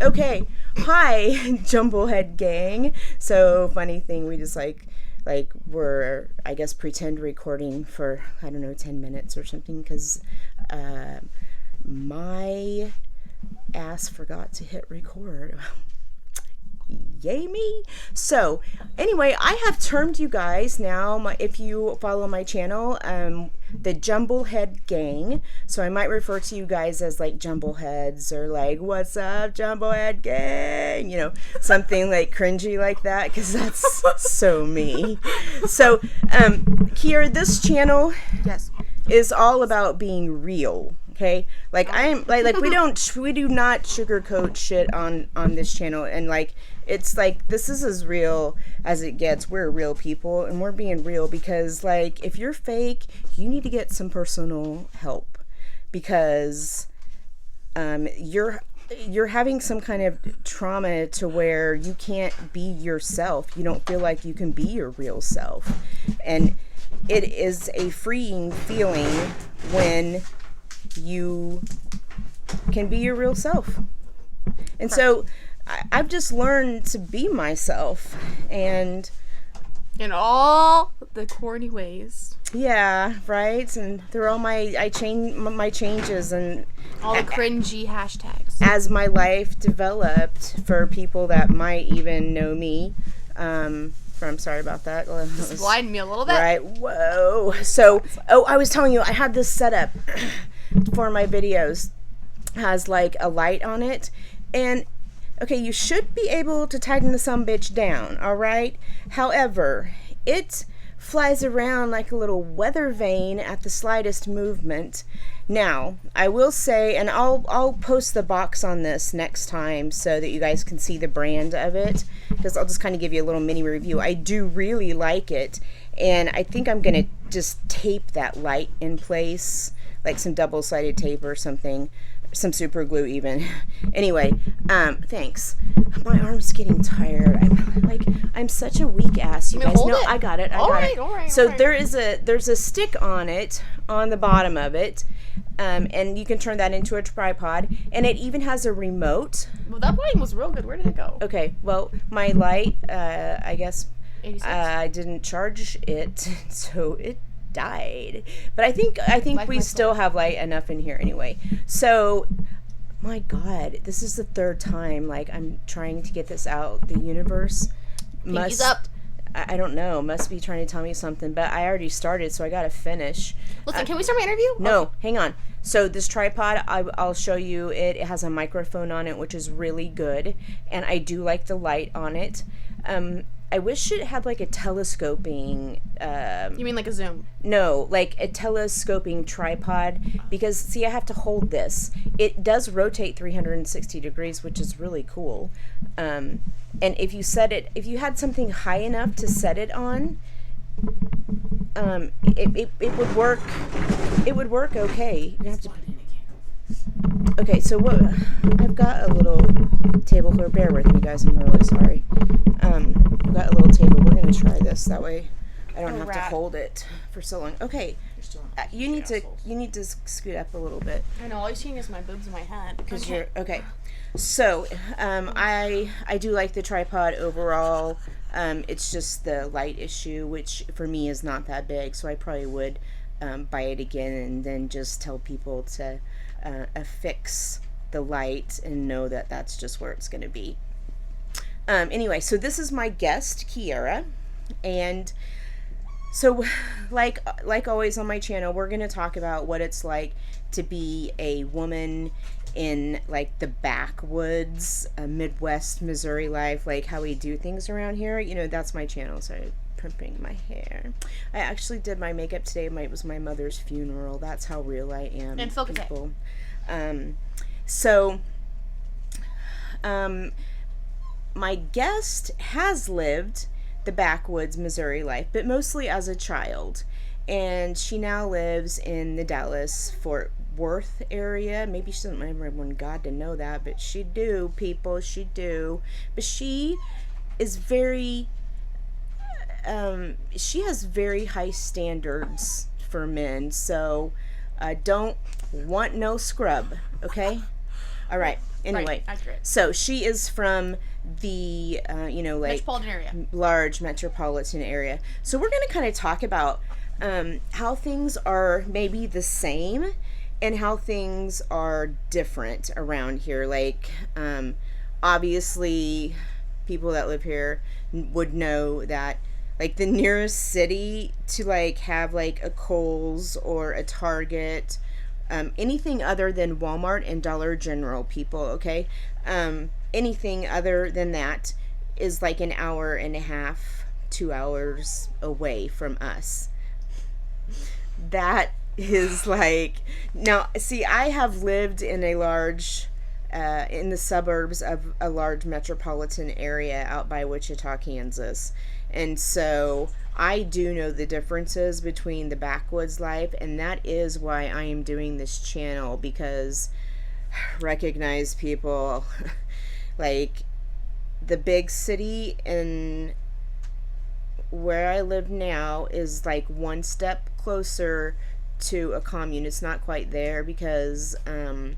Okay. Hi, Jumblehead gang. So, funny thing, we just we're, I guess, pretend recording for, I don't know, 10 minutes or something, because my ass forgot to hit record. Yay me. So anyway, I have termed you guys now, if you follow my channel, the Jumblehead gang. So I might refer to you guys as like Jumbleheads, or like, what's up, Jumblehead gang, you know, something like cringy like that, because that's so me. So Kiera, this channel is all about being real. Okay, like I'm like we do not sugarcoat shit on this channel, and like it's like this is as real as it gets. We're real people, and we're being real because like if you're fake, you need to get some personal help, because you're having some kind of trauma to where you can't be yourself. You don't feel like you can be your real self, and it is a freeing feeling when you can be your real self. And so I've just learned to be myself, and in all the corny ways. Yeah, right. And through all my changes and all the cringy hashtags. As my life developed, for people that might even know me, I'm sorry about that. Just blind me a little bit. Right. Whoa. So, I was telling you, I had this set up for my videos. Has like a light on it, and okay, you should be able to tighten the sumbitch down, all right? However, it flies around like a little weather vane at the slightest movement. Now, I will say, and I'll post the box on this next time so that you guys can see the brand of it, because I'll just kind of give you a little mini review. I do really like it, and I think I'm gonna just tape that light in place, like some double-sided tape or something. Some super glue even. Anyway, thanks. My arm's getting tired. I'm such a weak ass. You guys know. I got it. All right. So there's a stick on it, on the bottom of it, and you can turn that into a tripod, and it even has a remote. Well, that lighting was real good. Where did it go? Okay, well, my light, I guess, 86? I didn't charge it, so it died, but I think we still have light enough in here anyway. So my god, this is the third time like I'm trying to get this out. The universe Pinky's up. I don't know, must be trying to tell me something, but I already started, so I gotta finish. Listen, can we start my interview? No, okay. Hang on. So this tripod, I'll show you it. It has a microphone on it, which is really good, and I do like the light on it. I wish it had like a telescoping. You mean like a zoom? No, like a telescoping tripod, because see, I have to hold this. It does rotate 360 degrees, which is really cool. And if you had something high enough to set it on, it would work. It would work okay. You have to. Okay, so what? I've got a little table here. Bear with me, guys. I'm really sorry. I've got a little table. We're gonna try this. That way, I don't have to hold it for so long. Okay. You need to scoot up a little bit. I know. All you're seeing is my boobs and my head. Because you're okay. So, I do like the tripod overall. It's just the light issue, which for me is not that big. So I probably would buy it again and then just tell people to affix the light and know that that's just where it's going to be. Anyway, so this is my guest, Kiera, and so like always on my channel, we're going to talk about what it's like to be a woman in like the backwoods, Midwest Missouri life, like how we do things around here. You know, that's my channel. So I'm primping my hair. I actually did my makeup today. It was my mother's funeral. That's how real I am. And focus people. My guest has lived the backwoods Missouri life, but mostly as a child, and she now lives in the Dallas-Fort Worth area. Maybe she doesn't want everyone God to know that, but she do, people, she do. But she is very she has very high standards for men, so don't want no scrub, okay? All right. Anyway, Right, accurate. so she is from the, Metropolitan area. large metropolitan area. So we're going to kind of talk about how things are maybe the same and how things are different around here. Like, obviously, people that live here would know that, like, the nearest city to, like, have, like, a Kohl's or a Target, anything other than Walmart and Dollar General, people, okay? Anything other than that is like an hour and a half, 2 hours away from us. That is like, now, see, I have lived in a large, in the suburbs of a large metropolitan area out by Wichita, Kansas. And so I do know the differences between the backwoods life, and that is why I am doing this channel, because recognize people like the big city and where I live now is like one step closer to a commune. It's not quite there because I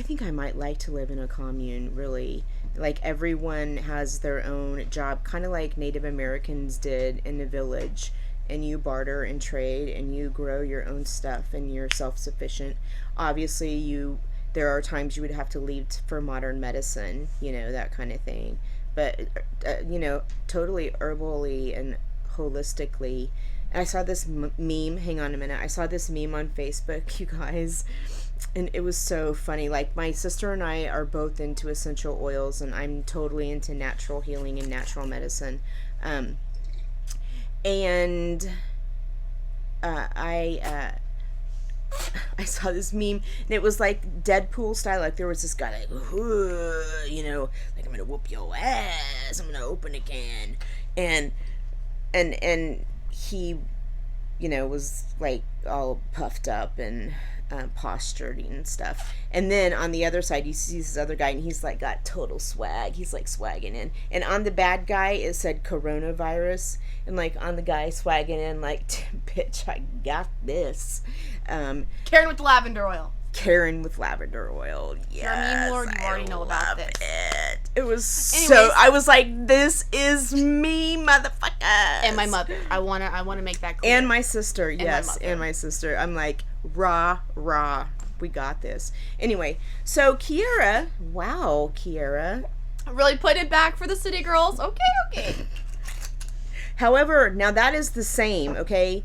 think I might like to live in a commune, really. Like, everyone has their own job, kind of like Native Americans did in the village, and you barter and trade and you grow your own stuff and you're self-sufficient. Obviously, there are times you would have to leave for modern medicine, that kind of thing. But, totally herbally and holistically. And I saw this meme, hang on a minute, I saw this meme on Facebook, you guys, and it was so funny. Like, my sister and I are both into essential oils, and I'm totally into natural healing and natural medicine. And I saw this meme, and it was like Deadpool style. Like, there was this guy like, like, I'm gonna whoop your ass, I'm gonna open a can, and he, was like all puffed up and postured and stuff. And then on the other side, you see this other guy, and he's like got total swag. He's like swagging in. And on the bad guy, it said coronavirus. And like on the guy swagging in, like, bitch, I got this. Karen with the lavender oil. Karen with lavender oil. Yes, Lord, you already know about this. It was so. I was like, "This is me, motherfucker." And my mother. I wanna make that clear. And my sister, yes, and my sister. I'm like, rah, we got this. Anyway, so Kiera, really put it back for the city girls. Okay. However, now that is the same. Okay,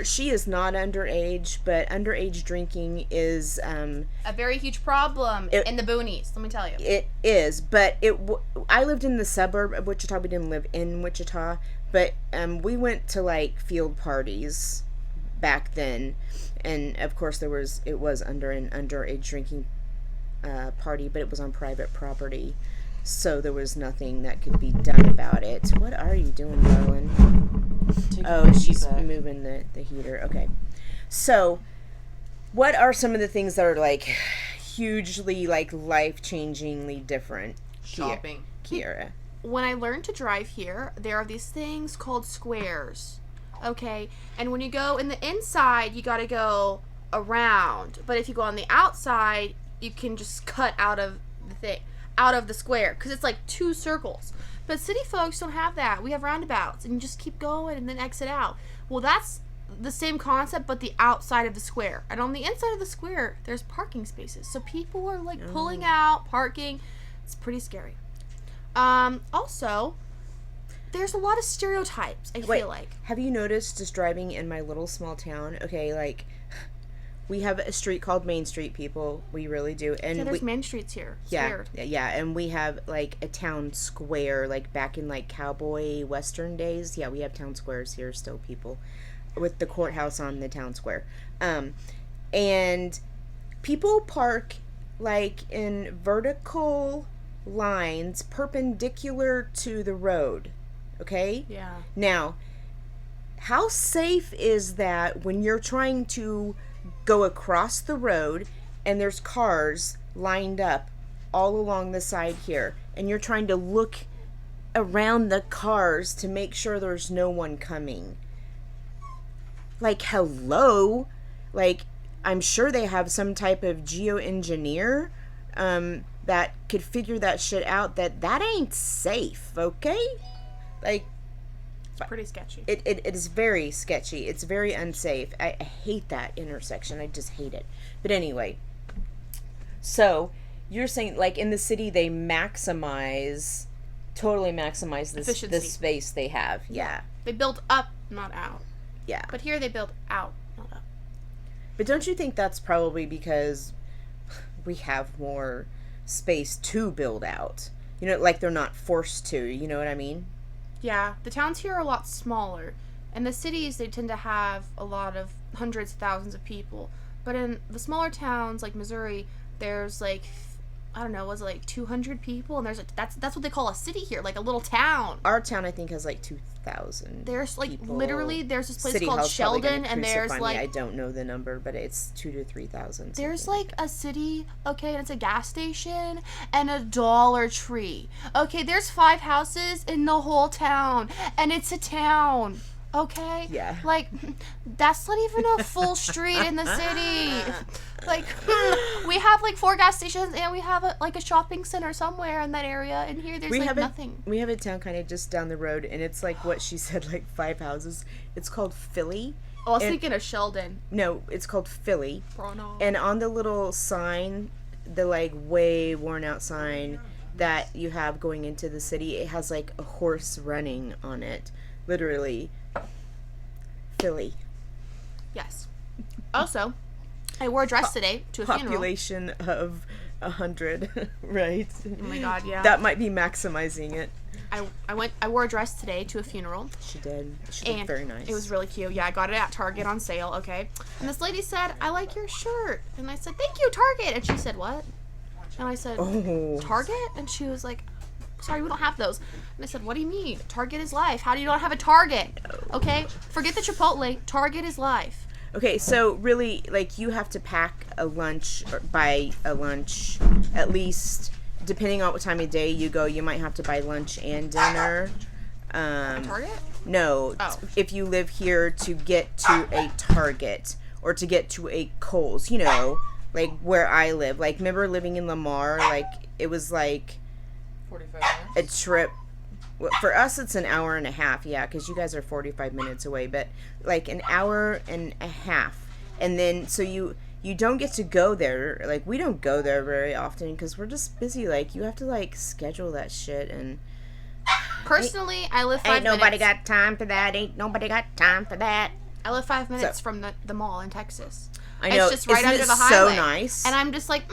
she is not underage, but underage drinking is a very huge problem in the boonies. Let me tell you, it is. But I lived in the suburb of Wichita. We didn't live in Wichita, but we went to like field parties back then, and of course it was under an underage drinking party, but it was on private property, so there was nothing that could be done about it. What are you doing, darling? Oh, she's moving the heater. Okay. So, what are some of the things that are like hugely like life-changingly different? Shopping. Kiera. When I learned to drive here, there are these things called squares. Okay? And when you go in the inside, you got to go around. But if you go on the outside, you can just cut out of the square, because it's like two circles. But city folks don't have that. We have roundabouts, and you just keep going and then exit out. Well, that's the same concept, but the outside of the square. And on the inside of the square, there's parking spaces. So people are like pulling out, parking. It's pretty scary. Also, there's a lot of stereotypes, I feel like. Have you noticed, just driving in my little small town, okay, like, we have a street called Main Street, people. We really do. And there's main streets here. It's weird. Yeah, and we have like a town square, like back in like cowboy western days. Yeah, we have town squares here still, people, with the courthouse on the town square. And people park like in vertical lines perpendicular to the road. Okay? Yeah. Now, how safe is that when you're trying to go across the road and there's cars lined up all along the side here, and you're trying to look around the cars to make sure there's no one coming? Like, hello? Like, I'm sure they have some type of geoengineer that could figure that shit out. That ain't safe, okay? Like, It's pretty sketchy. it is very sketchy. It's very unsafe. I hate that intersection. I just hate it. But anyway, so you're saying, like, in the city they totally maximize this Efficiency. space they have. Yeah. They build up, not out. Yeah. But here they build out, not up. But don't you think that's probably because we have more space to build out? You know, like they're not forced to, you know what I mean? Yeah, the towns here are a lot smaller. In the cities, they tend to have a lot of hundreds of thousands of people. But in the smaller towns, like Missouri, there's like, I don't know, was it like 200 people? And there's like, that's what they call a city here, like a little town. Our town, I think, has like 2,000. There's like, people. literally, there's this place City called Hall's probably Sheldon, gonna and there's crucify me. I like, don't know the number, but it's 2,000 to 3,000. there's something like a city, okay, and it's a gas station and a Dollar Tree. Okay, there's 5 houses in the whole town, and it's a town. Okay? Yeah. Like, that's not even a full street in the city. Like, we have like 4 gas stations, and we have like a shopping center somewhere in that area, and here there's like nothing. We have a town kind of just down the road, and it's like what she said, like 5 houses. It's called Philly. Oh, I was And- thinking of Sheldon. No, it's called Philly. Bruno. And on the little sign, the like way worn out sign that you have going into the city, it has like a horse running on it. Literally. Philly. Yes. Also, I wore a dress today to a funeral. Population of 100, right? Oh my god, yeah. That might be maximizing it. I wore a dress today to a funeral. She did. She And looked very nice. it was really cute. Yeah, I got it at Target on sale, okay? And this lady said, I like your shirt. And I said, thank you, Target. And she said, what? And I said, Oh. Target? And she was like, sorry, we don't have those. And I said, what do you mean? Target is life. How do you not have a Target? Okay? Forget the Chipotle. Target is life. Okay, so really, like, you have to pack a lunch or buy a lunch at least, depending on what time of day you go, you might have to buy lunch and dinner. Target? No, Oh. if you live here to get to a Target or to get to a Kohl's, you know, like where I live. Like, remember living in Lamar? Like, it was like 45 a minutes. trip. Well, for us, it's an hour and a half, yeah, because you guys are 45 minutes away, but like an hour and a half. And then, so you don't get to go there. Like, we don't go there very often because we're just busy. Like, you have to, like, schedule that shit. And Personally, I live 5 ain't minutes. nobody got time for that. Ain't nobody got time for that. I live 5 minutes So- from the mall in Texas. I know. It's just right Isn't under it the highway. so nice? And I'm just like,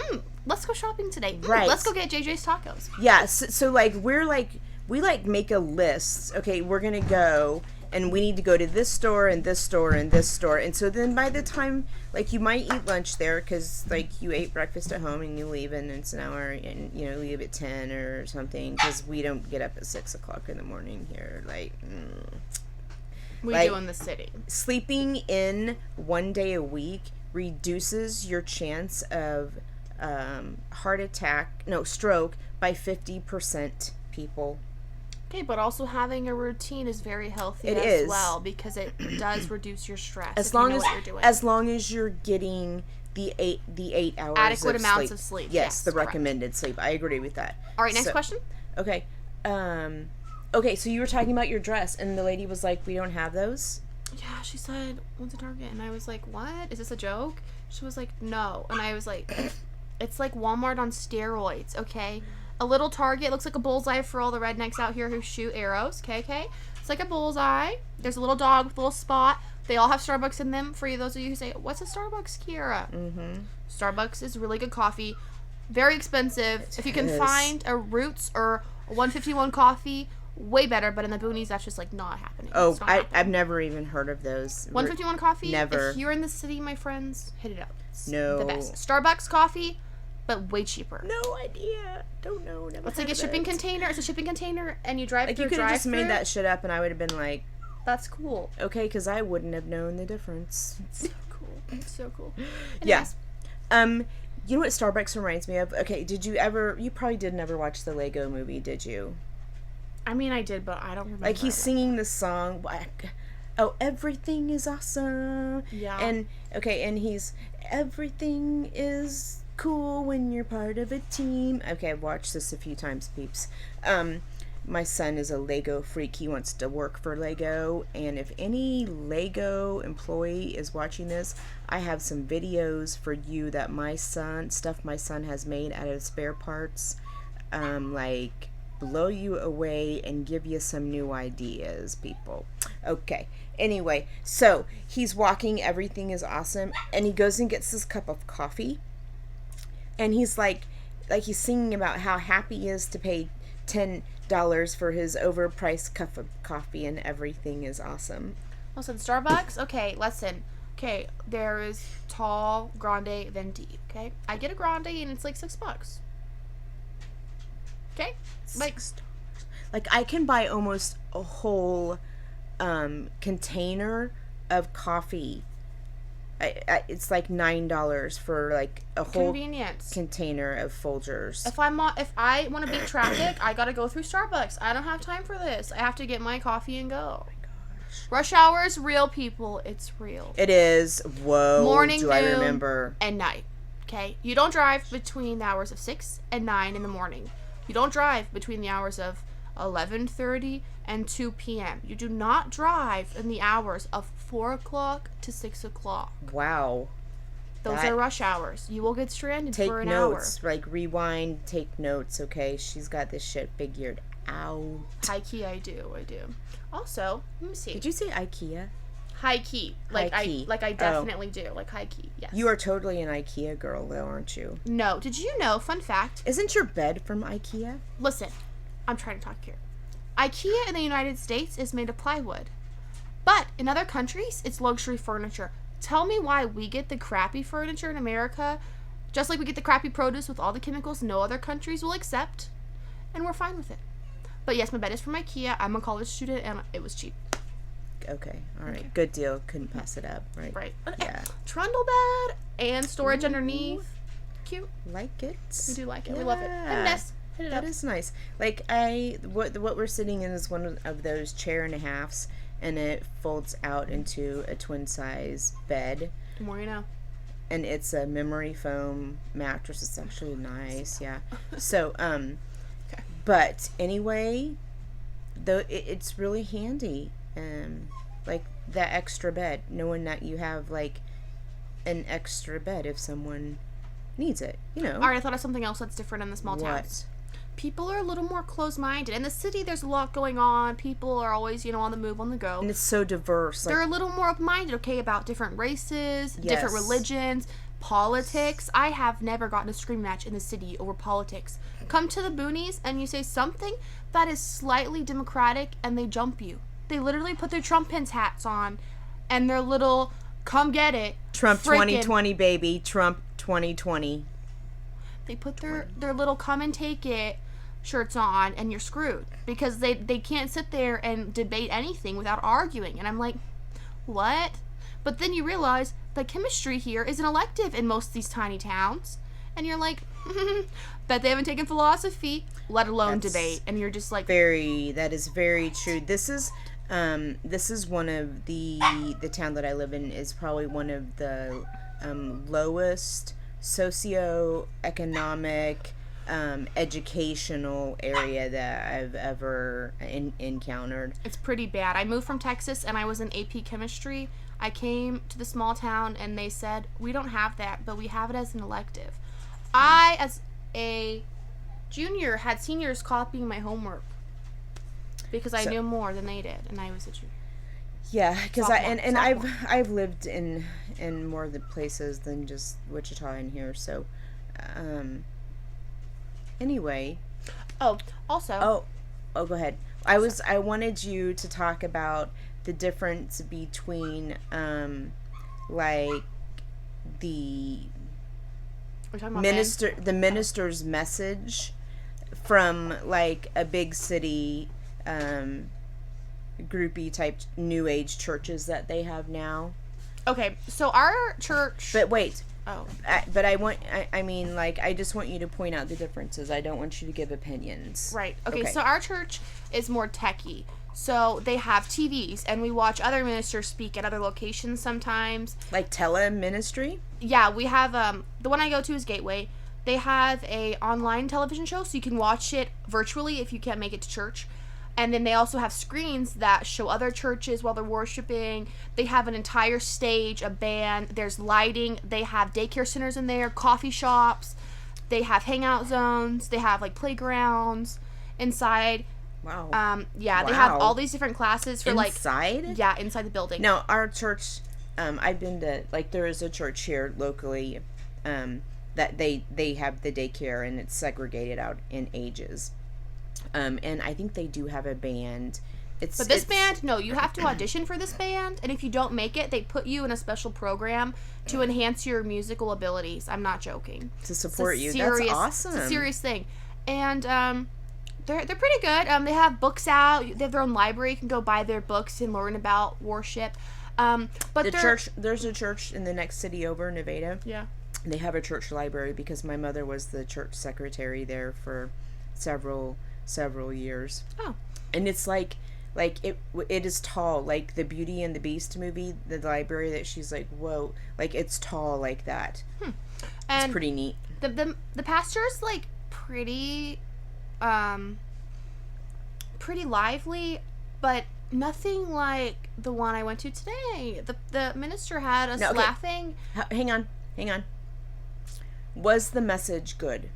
let's go shopping today. Right. Let's go get JJ's tacos. Yeah, so like we make a list. Okay, we're gonna go and we need to go to this store and this store and this store. And so then by the time, like, you might eat lunch there because like you ate breakfast at home and you leave and it's an hour and you know leave at 10 or something because we don't get up at 6 o'clock in the morning here. Like, We Like- do in the city. sleeping in one day a week reduces your chance of stroke by 50%, people. Okay, but also having a routine is very healthy It as is. well because it does reduce your stress As if long you know as what you're doing. as long as you're getting the 8 hours Adequate of amounts sleep. of sleep. Yes, the correct. recommended sleep. I agree with that. All right, next So- question. Okay. Okay, so you were talking about your dress and the lady was like, "We don't have those?" Yeah, she said, when's a Target? And I was like, what? Is this a joke? She was like, no. And I was like, it's like Walmart on steroids, okay? A little Target looks like a bullseye for all the rednecks out here who shoot arrows, okay? It's like a bullseye. There's a little dog with a little spot. They all have Starbucks in them. For those of you who say, what's a Starbucks, Kiera? Mm-hmm. Starbucks is really good coffee. Very expensive. If you can is. find a Roots or a 151 coffee, way better. But in the boonies, that's just like not happening. Oh, It's not happening. I've never even heard of those. 151 coffee. Never. If you're in the city, my friends, hit it up. It's No. the best. Starbucks coffee, but way cheaper. No idea. Don't know. Never It's like a heard of shipping it. container. It's a shipping container, and you drive Like, through you a could have just drive-thru. made that shit up and I would have been like, That's cool. okay, because I wouldn't have known the difference. So cool. It's so cool. Yeah. Anyways, You know what Starbucks reminds me of? Okay, you probably did never watch the Lego movie, did you? I mean, I did, but I don't remember. Like, he's singing this song. oh, everything is awesome. Yeah. And okay, and he's everything is cool when you're part of a team. Okay, I've watched this a few times, peeps. My son is a Lego freak. He wants to work for Lego, and if any Lego employee is watching this, I have some videos for you that my son has made out of spare parts, like blow you away and give you some new ideas, people. Okay. Anyway, so he's walking, everything is awesome, and he goes and gets this cup of coffee, and he's like he's singing about how happy he is to pay $10 for his overpriced cup of coffee, and everything is awesome. Listen, Starbucks. Okay, listen. Okay, there is tall, grande, then deep. Okay, I get a grande and it's like $6. Okay, like I can buy almost a whole container of coffee. It's like $9 for like a whole convenience container of Folgers. If I want to beat traffic, I gotta go through Starbucks. I don't have time for this. I have to get my coffee and go. Oh my gosh. Rush hour is real, people. It's real. It is. Whoa. Morning, do noon, I remember? And night. Okay, you don't drive between the hours of 6 and 9 in the morning. You don't drive between the hours of 11:30 and 2 p.m. You do not drive in the hours of 4 o'clock to 6 o'clock. Wow. Those are rush hours. You will get stranded for an hour. Take notes. Like, rewind, take notes, okay? She's got this shit figured out. High key, I do. Also, let me see. Did you say IKEA? High key. Like high key. I definitely do. Like high key, yes. You are totally an IKEA girl, though, aren't you? No. Did you know, fun fact? Isn't your bed from IKEA? Listen, I'm trying to talk here. IKEA in the United States is made of plywood. But in other countries, it's luxury furniture. Tell me why we get the crappy furniture in America, just like we get the crappy produce with all the chemicals no other countries will accept, and we're fine with it. But yes, my bed is from IKEA. I'm a college student, and it was cheap. Okay, all right. Okay. Good deal. Couldn't pass it up, right? Right. Yeah. Trundle bed and storage underneath. Cute. Like it. We do like it. Yeah. We love it. And nest. That is nice. Like, what we're sitting in is one of those chair and a halves, and it folds out into a twin size bed. The more you know. And it's a memory foam mattress. It's actually nice, yeah. So, okay. But anyway, though it's really handy. Like that extra bed, knowing that you have like an extra bed if someone needs it, you know. All right, I thought of something else that's different in the small towns. People are a little more closed-minded. In the city, there's a lot going on. People are always, on the move, on the go. And it's so diverse. They're a little more open-minded, okay, about different races, different religions, politics. I have never gotten a scream match in the city over politics. Come to the boonies, and you say something that is slightly democratic, and they jump you. They literally put their Trump pins hats on, and their little, come get it. Trump 2020, baby. Trump 2020. They put their little come and take it shirts on, and you're screwed. Because they can't sit there and debate anything without arguing. And I'm like, what? But then you realize that chemistry here is an elective in most of these tiny towns. And you're like, bet they haven't taken philosophy, let alone debate. And you're just like... That is very true. This is one of the town that I live in is probably one of the lowest socioeconomic educational area that I've ever encountered. It's pretty bad. I moved from Texas and I was in AP chemistry. I came to the small town and they said, we don't have that, but we have it as an elective. I, as a junior, had seniors copying my homework because I knew more than they did, and I was a junior. Yeah, because I've lived in more of the places than just Wichita in here. So, anyway. Oh, also. Oh, go ahead. I wanted you to talk about the difference between like the minister's message from like a big city groupie type new age churches that they have now. Okay, so our church... But wait. Oh. I just want you to point out the differences. I don't want you to give opinions. Right. Okay, so our church is more techie. So they have TVs, and we watch other ministers speak at other locations sometimes. Like teleministry? Yeah, we have the one I go to is Gateway. They have a online television show, so you can watch it virtually if you can't make it to church. And then they also have screens that show other churches while they're worshiping. They have an entire stage, a band. There's lighting. They have daycare centers in there, coffee shops. They have hangout zones. They have like playgrounds inside. Wow. Yeah, Wow. they have all these different classes for inside? Yeah, inside the building. Now, our church, I've been to, like, there is a church here locally that they have the daycare, and it's segregated out in ages. And I think they do have a band. But this band, no, you have to audition for this band, and if you don't make it, they put you in a special program to enhance your musical abilities. I'm not joking. To support you. That's awesome. It's a serious thing. And they're pretty good. They have books out. They have their own library. You can go buy their books and learn about worship. But there's a church in the next city over, Nevada. Yeah. They have a church library because my mother was the church secretary there for several years. Oh. And it's like it is tall, like the Beauty and the Beast movie, the library that she's like, whoa, like it's tall like that. And it's pretty neat. The pastor's like pretty lively, but nothing like the one I went to today. The minister had us laughing. Hang on. Was the message good?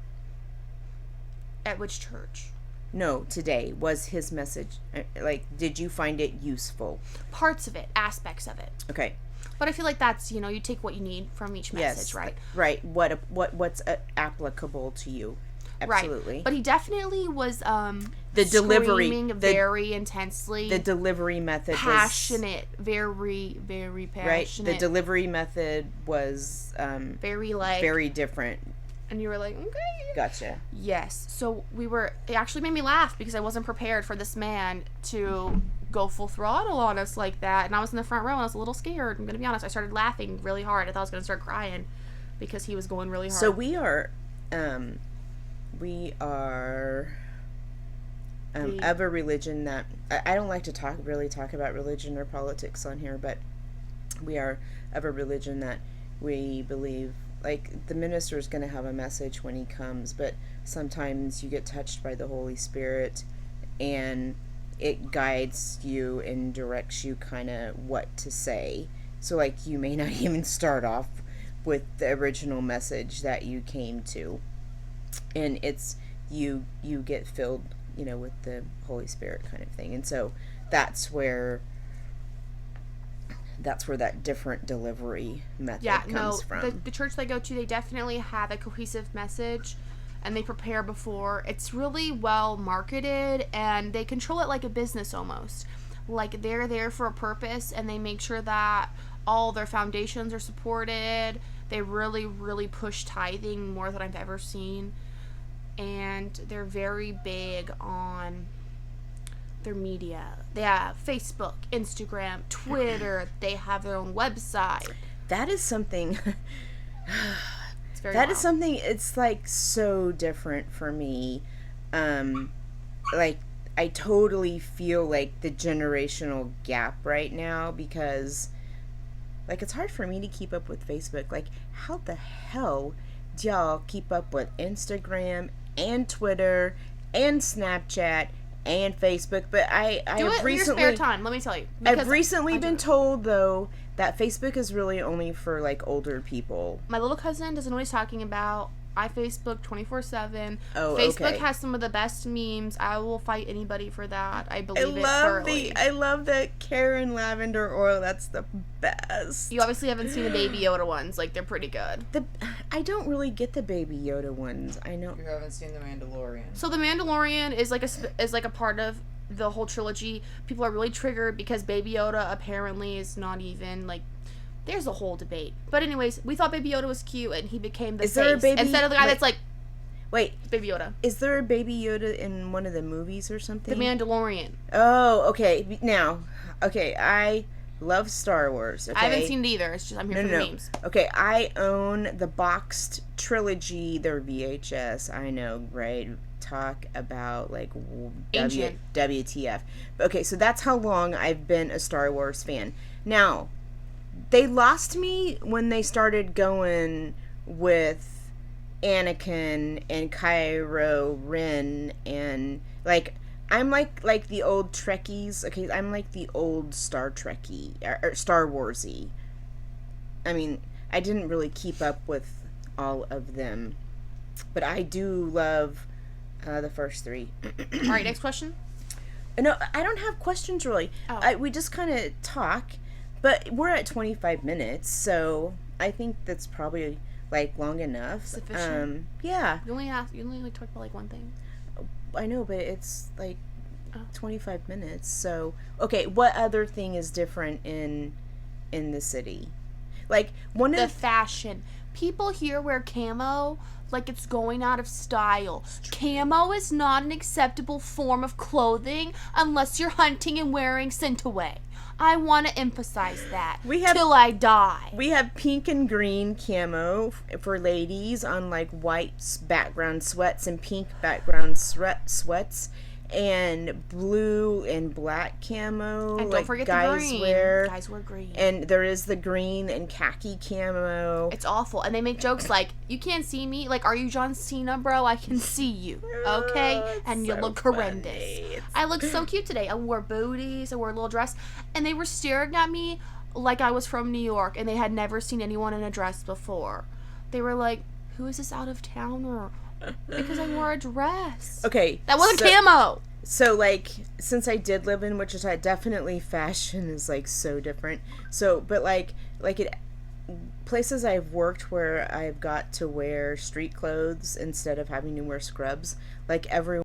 At which church? No, today. Was his message, like, did you find it useful? Parts of it, aspects of it. Okay. But I feel like that's, you take what you need from each message, right? Right. What's applicable to you? Absolutely. Right. But he definitely was the delivery very intensely. The delivery method passionate, very, very passionate. Right. The delivery method was very different. And you were like, okay. Gotcha. Yes. So it actually made me laugh because I wasn't prepared for this man to go full throttle on us like that. And I was in the front row and I was a little scared. I'm going to be honest. I started laughing really hard. I thought I was going to start crying because he was going really hard. So we are of a religion that, I don't like to talk about religion or politics on here, but we are of a religion that we believe, like, the minister is going to have a message when he comes, but sometimes you get touched by the Holy Spirit and it guides you and directs you kind of what to say. So, like, you may not even start off with the original message that you came to. And it's, you get filled, with the Holy Spirit kind of thing. And so that's where that different delivery method comes from. The church I go to, they definitely have a cohesive message, and they prepare before. It's really well marketed, and they control it like a business almost. Like, they're there for a purpose, and they make sure that all their foundations are supported. They really, really push tithing more than I've ever seen. And they're very big on their media. They have Facebook, Instagram, Twitter. They have their own website. That is something. It's very that wild. Is something. It's like so different for me. Like, I totally feel like the generational gap right now because, like, it's hard for me to keep up with Facebook. Like, how the hell do y'all keep up with Instagram and Twitter and Snapchat and Facebook? But I do have it recently, in your spare time. Let me tell you. I've recently been told though that Facebook is really only for like older people. My little cousin doesn't know what he's talking about. I Facebook 24/7. Oh, Facebook okay. has some of the best memes. I will fight anybody for that. I believe it thoroughly. I love the Karen lavender oil. That's the best. You obviously haven't seen the Baby Yoda ones. Like, they're pretty good. I don't really get the Baby Yoda ones. I know you haven't seen The Mandalorian. So The Mandalorian is like a part of the whole trilogy. People are really triggered because Baby Yoda apparently is not even like. There's a whole debate. But anyways, we thought Baby Yoda was cute, and he became the face. There a baby, instead of the guy that's like, wait, Baby Yoda. Is there a Baby Yoda in one of the movies or something? The Mandalorian. Oh, okay. Now, okay, I love Star Wars. Okay? I haven't seen it either. It's just I'm here for the memes. Okay, I own the boxed trilogy. They're VHS. I know, right? Talk about like WTF. Okay, so that's how long I've been a Star Wars fan. Now, they lost me when they started going with Anakin and Kylo Ren, and like I'm like the old Trekkies. Okay, I'm like the old Star Trekkie or Star Warsy. I mean, I didn't really keep up with all of them, but I do love the first three. All right, next question. No, I don't have questions really. Oh. We just kind of talk, but we're at 25 minutes, so I think that's probably like long enough. Sufficient. Yeah. You only talked about like one thing. I know, but it's like 25 minutes. So, okay, what other thing is different in the city? Like one of the fashion. People here wear camo like it's going out of style. Camo is not an acceptable form of clothing unless you're hunting and wearing Scentaway. I want to emphasize that till I die. We have pink and green camo for ladies on like white background sweats and pink background sweats, and blue and black camo. And don't like forget guys the green. Guys wear green. And there is the green and khaki camo. It's awful. And they make jokes like, you can't see me. Like, are you John Cena, bro? I can see you. Okay? And you look horrendous. I looked so cute today. I wore booties. I wore a little dress. And they were staring at me like I was from New York. And they had never seen anyone in a dress before. They were like, who is this out of towner? Because I wore a dress. Okay. That wasn't camo. So, like, since I did live in Wichita, definitely fashion is, like, so different. So, but, like places I've worked where I've got to wear street clothes instead of having to wear scrubs, like, everyone